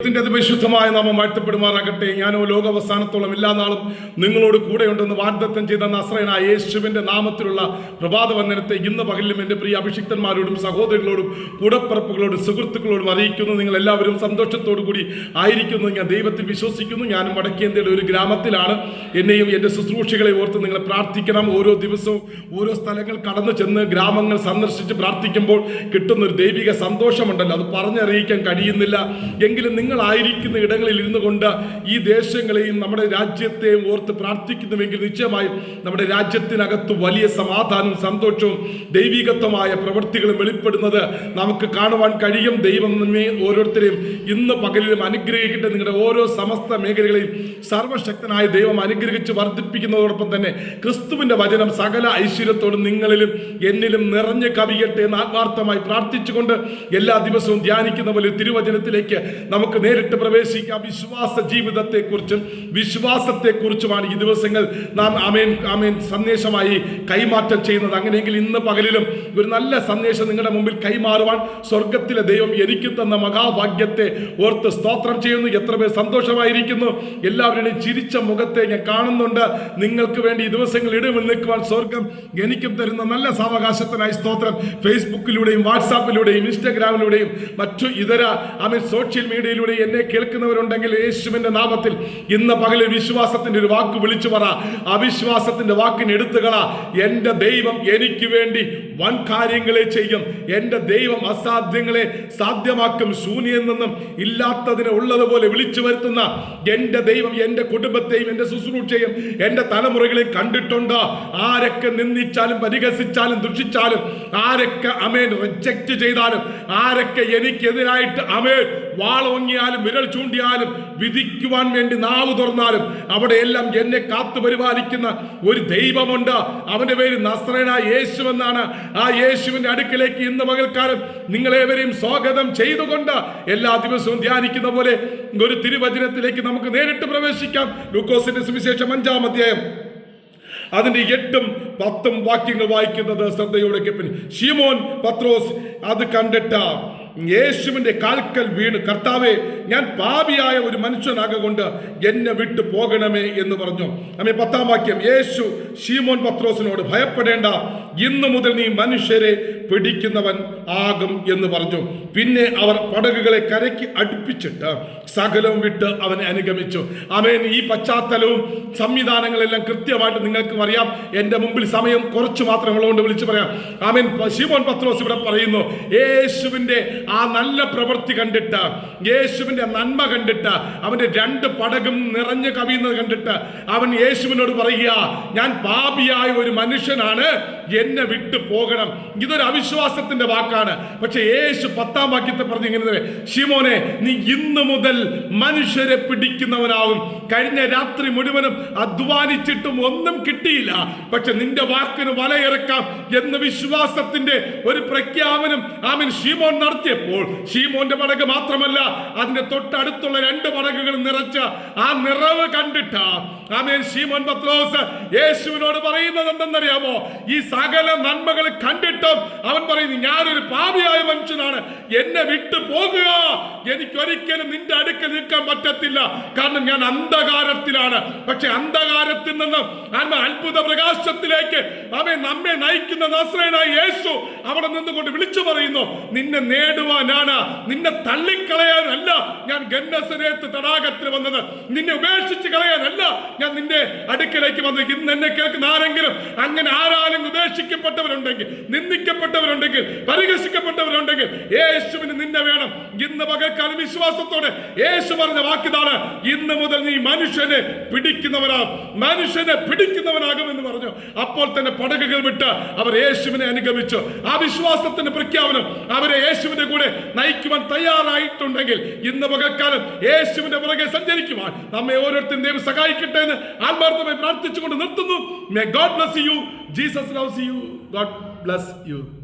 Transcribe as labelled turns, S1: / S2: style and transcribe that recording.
S1: ത്തിന്റെ അതിപരിശുദ്ധമായ നാമം വാഴ്ത്തപ്പെടുമാറാകട്ടെ. ഞാനോ ലോകാവസാനത്തോളം എല്ലാ നാളും നിങ്ങളോട് കൂടെയുണ്ടെന്ന് വാഗ്ദത്തം ചെയ്ത നസ്രയനായ യേശുവിന്റെ നാമത്തിലുള്ള പ്രഭാത വന്ദനത്തെ ഇന്ന് പകലിലും എൻ്റെ പ്രിയ അഭിഷിക്തന്മാരോടും സഹോദരങ്ങളോടും കൂടപ്പിറപ്പുകളോടും സുഹൃത്തുക്കളോടും അറിയിക്കുന്നു. നിങ്ങൾ എല്ലാവരും സന്തോഷത്തോടു കൂടി ആയിരിക്കുന്നു. ഞാൻ ദൈവത്തിൽ വിശ്വസിക്കുന്നു. ഞാനും വടക്കേന്ത്യയുടെ ഒരു ഗ്രാമത്തിലാണ്. എന്നെയും എൻ്റെ ശുശ്രൂഷകളെ ഓർത്ത് നിങ്ങൾ പ്രാർത്ഥിക്കണം. ഓരോ ദിവസവും ഓരോ സ്ഥലങ്ങൾ കടന്നു ചെന്ന് ഗ്രാമങ്ങൾ സന്ദർശിച്ച് പ്രാർത്ഥിക്കുമ്പോൾ കിട്ടുന്ന ഒരു ദൈവിക സന്തോഷമുണ്ടല്ലോ, അത് പറഞ്ഞറിയിക്കാൻ കഴിയുന്നില്ല. എങ്കിലും നിങ്ങളായിരിക്കുന്ന ഇടങ്ങളിൽ ഇരുന്നു കൊണ്ട് ഈ ദേശങ്ങളെയും നമ്മുടെ രാജ്യത്തെയും ഓർത്ത് പ്രാർത്ഥിക്കുന്നുവെങ്കിൽ നിശ്ചയമായും നമ്മുടെ രാജ്യത്തിനകത്ത് വലിയ സമാധാനവും സന്തോഷവും ദൈവികത്വമായ പ്രവൃത്തികളും വെളിപ്പെടുന്നത് നമുക്ക് കാണുവാൻ കഴിയും. ദൈവം നമ്മെ ഓരോരുത്തരെയും ഇന്ന് പകലിലും അനുഗ്രഹിക്കട്ടെ. നിങ്ങളുടെ ഓരോ സമസ്ത മേഖലകളെയും സർവശക്തനായ ദൈവം അനുഗ്രഹിച്ച് വർദ്ധിപ്പിക്കുന്നതോടൊപ്പം തന്നെ ക്രിസ്തുവിന്റെ വചനം സകല ഐശ്വര്യത്തോടും നിങ്ങളിലും എന്നിലും നിറഞ്ഞു കവിയട്ടെ എന്ന് ആത്മാർത്ഥമായി പ്രാർത്ഥിച്ചുകൊണ്ട് എല്ലാ ദിവസവും ധ്യാനിക്കുന്ന പോലെ തിരുവചനത്തിലേക്ക് നമുക്ക് നേരിട്ട് പ്രവേശിക്കാം. വിശ്വാസ ജീവിതത്തെക്കുറിച്ചും വിശ്വാസത്തെക്കുറിച്ചുമാണ് ഈ ദിവസങ്ങൾ നാം ആമേൻ സന്ദേശമായി കൈമാറ്റം ചെയ്യുന്നത്. അങ്ങനെയെങ്കിൽ ഇന്ന് പകലിലും ഒരു നല്ല സന്ദേശം നിങ്ങളുടെ മുമ്പിൽ കൈമാറുവാൻ സ്വർഗത്തിലെ ദൈവം എനിക്ക് തന്ന മഹാഭാഗ്യത്തെ ഓർത്ത് സ്തോത്രം ചെയ്യുന്നു. എത്ര പേർ സന്തോഷമായിരിക്കുന്നു. എല്ലാവരുടെയും ചിരിച്ച മുഖത്തെ ഞാൻ കാണുന്നുണ്ട്. നിങ്ങൾക്ക് വേണ്ടി ഈ ദിവസങ്ങൾ ഇടവിൽ നിൽക്കുവാൻ സ്വർഗം എനിക്കും തരുന്ന നല്ല സാവകാശത്തിനായി സ്തോത്രം. ഫേസ്ബുക്കിലൂടെയും വാട്സാപ്പിലൂടെയും ഇൻസ്റ്റഗ്രാമിലൂടെയും മറ്റു ഇതര സോഷ്യൽ മീഡിയയിലൂടെ എന്നെ കേൾക്കുന്നവരുണ്ടെങ്കിൽ യേശുവിന്റെ നാമത്തിൽ ഇന്ന് പകലിൽ വിശ്വാസത്തിന്റെ ഒരു വാക്ക് വിളിച്ചു പറ. അവിശ്വാസത്തിന്റെ വാക്കിന് എടുത്തുകള. എന്റെ ദൈവം എനിക്ക് വേണ്ടി വൻ കാര്യങ്ങളെ ചെയ്യും. എന്റെ ദൈവം അസാധ്യങ്ങളെ സാധ്യമാക്കും. ശൂന്യം നിന്നും ഇല്ലാത്തതിനെ ഉള്ളതുപോലെ വിളിച്ചു വരുത്തുന്ന എന്റെ ദൈവം എന്റെ കുടുംബത്തെയും എന്റെ ശുശ്രൂഷയും എന്റെ തലമുറകളെയും കണ്ടിട്ടുണ്ട്. ആരൊക്കെ നിന്ദിച്ചാലും പരിഹസിച്ചാലും ദുഷിച്ചാലും ആരൊക്കെ റിജക്റ്റ് ചെയ്താലും ആരൊക്കെ എനിക്കെതിരായിട്ട് വാളോങ്ങിയാലും വിരൽ ചൂണ്ടിയാലും വിധിക്കുവാൻ വേണ്ടി നാവ് തുറന്നാലും അവിടെയെല്ലാം എന്നെ കാത്തു പരിപാലിക്കുന്ന ഒരു ദൈവമുണ്ട്. അവന്റെ പേര് നസ്രയനായ യേശു എന്നാണ്. ആ യേശുവിന്റെ അടുക്കിലേക്ക് ഇന്ന് പകൽക്കാലം നിങ്ങളേവരെയും സ്വാഗതം ചെയ്തുകൊണ്ട് എല്ലാ ദിവസവും ധ്യാനിക്കുന്ന പോലെ ഒരു തിരുവചനത്തിലേക്ക് നമുക്ക് നേരിട്ട് പ്രവേശിക്കാം. ലൂക്കോസിന്റെ സുവിശേഷം 5-ാം അധ്യായം അതിന്റെ 8-ഉം 10-ഉം വാക്യങ്ങൾ വായിക്കുന്നത് ശ്രദ്ധയോടെ കേൾപ്പിൻ. ശിമോൻ പത്രോസ് അത് കണ്ടിട്ട് യേശുവിന്റെ കാൽക്കൽ വീണ്, കർത്താവേ, ഞാൻ പാപിയായ ഒരു മനുഷ്യനാകൊണ്ട് എന്നെ വിട്ടു പോകണമേ എന്ന് പറഞ്ഞു. 10-ാം വാക്യം, യേശു ശിമോൻ പത്രോസിനോട് ഭയപ്പെടേണ്ട, ഇന്നു മുതൽ നീ മനുഷ്യരെ പിടിക്കുന്നവൻ ആകും എന്ന് പറഞ്ഞു. പിന്നെ അവർ പടകുകളെ കരയ്ക്ക് അടുപ്പിച്ചിട്ട് സകലവും വിട്ട് അവനെ അനുഗമിച്ചു. ഈ പശ്ചാത്തലവും സംവിധാനങ്ങളെല്ലാം കൃത്യമായിട്ട് നിങ്ങൾക്കും അറിയാം. എൻ്റെ മുമ്പിൽ സമയം കുറച്ച് മാത്രമുള്ളതുകൊണ്ട് വിളിച്ചു പറയാം. ശിമോൻ പത്രോസ് ഇവിടെ പറയുന്നു, യേശുവിന്റെ ആ നല്ല പ്രവൃത്തി കണ്ടിട്ട്, യേശുവിന്റെ നന്മ കണ്ടിട്ട്, അവന്റെ 2 പടകും നിറഞ്ഞു കവിയുന്നത് കണ്ടിട്ട് അവൻ യേശുവിനോട് പറയുക, ഞാൻ പാപിയായ ഒരു മനുഷ്യനാണ്, എന്നെ വിട്ടു പോകണം. ഇതൊരു അവിശ്വാസത്തിന്റെ വാക്കാണ്. പക്ഷെ യേശു 10-ാം വാക്യത്തെ പറഞ്ഞു ഇങ്ങനെ, ശിമോനെ, നീ ഇന്നു മുതൽ മനുഷ്യരെ പിടിക്കുന്നവനാകും. കഴിഞ്ഞ രാത്രി മുഴുവനും അധ്വാനിച്ചിട്ടും ഒന്നും കിട്ടിയില്ല, പക്ഷെ നിന്റെ വാക്കിന് വലയിറക്കാം എന്ന് വിശ്വാസത്തിന്റെ ഒരു പ്രഖ്യാപനം ശിമോൻ നടത്തിയപ്പോൾ ശിമോന്റെ പടക് മാത്രമല്ല, അതിന്റെ തൊട്ടടുത്തുള്ള 2 പടകുകൾ നിറച്ച ആ നിറവ് കണ്ടിട്ട് ശിമോൻ പത്രോസ് യേശുവിനോട് പറയുന്നത് എന്തെന്നറിയാമോ? ഈ സകല നന്മകൾ കണ്ടിട്ടും അവൻ പറയുന്നു, ഞാനൊരു പാപിയായ മനുഷ്യനാണ്, എന്നെ വിട്ടു പോകുക. എനിക്കൊരിക്കലും നിന്റെ അടുക്കൽ നിൽക്കാൻ പറ്റത്തില്ല, കാരണം ഞാൻ അന്ധകാരത്തിലാണ്. പക്ഷെ അന്ധകാരത്തിൽ നിന്നും അത്ഭുത പ്രകാശത്തിലേക്ക് നമ്മെ നയിക്കുന്ന നസ്രയനായ യേശു അവിടെ നിന്നുകൊണ്ട് വിളിച്ചു പറയുന്നു, നിന്നെ നേടുവാനാണ്, നിന്നെ തള്ളിക്കളയാനല്ല ഞാൻ ഗന്നസരേത്ത് തടാകത്തിൽ വന്നത്, നിന്നെ ഉപേക്ഷിച്ച് കളയാനല്ല ഞാൻ നിന്റെ അടുക്കലേക്ക് വന്നത്. ഇന്ന് എന്നെ കേൾക്കുന്ന ആരെങ്കിലും അങ്ങനെ ആരാലും ഉപേക്ഷിക്കപ്പെട്ടവരുണ്ടെങ്കിൽ, നിന്ദിക്കപ്പെട്ടവരുണ്ടെങ്കിൽ, പരിഹസിക്കപ്പെട്ടവരുണ്ടെങ്കിൽ യേശുവിന് നിന്നെ വേണം. ഇന്ന് പകൽക്കാലം വിശ്വാസത്തോടെ യേശു പറഞ്ഞ വാക്കിതാണ്, ഇന്ന് മുതൽ നീ മനുഷ്യനെ പിടിക്കുന്നവനാകും എന്ന് പറഞ്ഞു. അപ്പോൾ തന്നെ പടകുകൾ വിട്ട് അവർ യേശുവിനെ അനുഗമിച്ചു. ആ വിശ്വാസത്തിന്റെ പ്രഖ്യാപനം അവരെ യേശുവിന്റെ കൂടെ നയിക്കുവാൻ തയ്യാറായിട്ടുണ്ടെങ്കിൽ ഇന്ന് പകൽക്കാലം യേശുവിന്റെ പുറകെ സഞ്ചരിക്കുവാൻ നമ്മെ ഓരോരുത്തരും ദൈവം സഹായിക്കട്ടെ എന്ന് ആത്മാർത്ഥമായി പ്രാർത്ഥിച്ചുകൊണ്ട് നിർത്തുന്നു. May God bless you. Jesus loves you. God bless you.